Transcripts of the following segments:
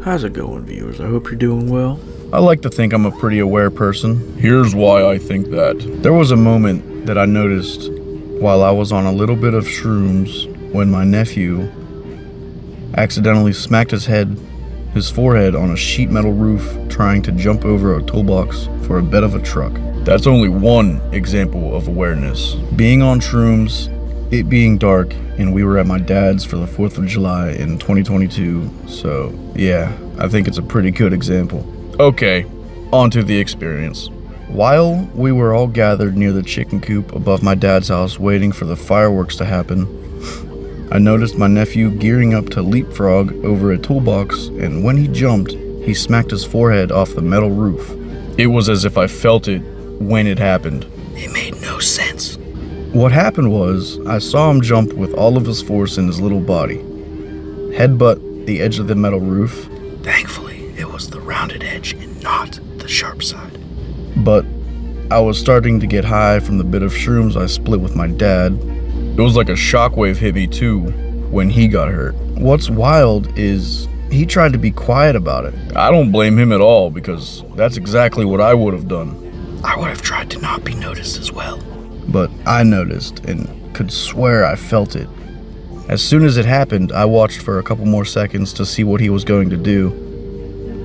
How's it going, viewers? I hope you're doing well. I like to think I'm a pretty aware person. Here's why I think that. There was a moment that I noticed while I was on a little bit of shrooms when my nephew accidentally smacked his forehead on a sheet metal roof trying to jump over a toolbox for a bed of a truck. That's only one example of awareness. Being on shrooms, it being dark, and we were at my dad's for the 4th of July in 2022, so yeah, I think it's a pretty good example. Okay, on to the experience. While we were all gathered near the chicken coop above my dad's house waiting for the fireworks to happen, I noticed my nephew gearing up to leapfrog over a toolbox, and when he jumped, he smacked his forehead off the metal roof. It was as if I felt it when it happened. It made no sense. What happened was, I saw him jump with all of his force in his little body, headbutt the edge of the metal roof. Thankfully, it was the rounded edge and not the sharp side. But I was starting to get high from the bit of shrooms I split with my dad. It was like a shockwave hit me too when he got hurt. What's wild is he tried to be quiet about it. I don't blame him at all because that's exactly what I would have done. I would have tried to not be noticed as well. But I noticed and could swear I felt it. As soon as it happened, I watched for a couple more seconds to see what he was going to do,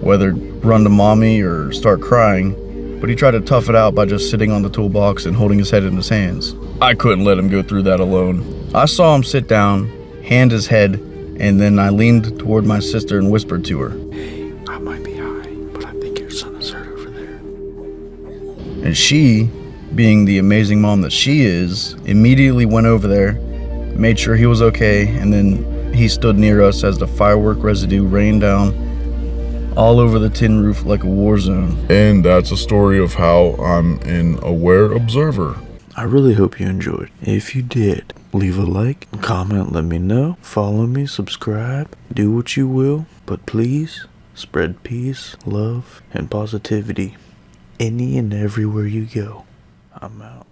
whether run to mommy or start crying, but he tried to tough it out by just sitting on the toolbox and holding his head in his hands. I couldn't let him go through that alone. I saw him sit down, hand his head, and then I leaned toward my sister and whispered to her, "Hey, I might be high, but I think your son is hurt over there." And she, being the amazing mom that she is, immediately went over there, made sure he was okay, and then he stood near us as the firework residue rained down all over the tin roof like a war zone. And that's a story of how I'm an aware observer. I really hope you enjoyed. If you did, leave a like, comment, let me know, follow me, subscribe, do what you will, but please spread peace, love, and positivity any and everywhere you go. I'm out.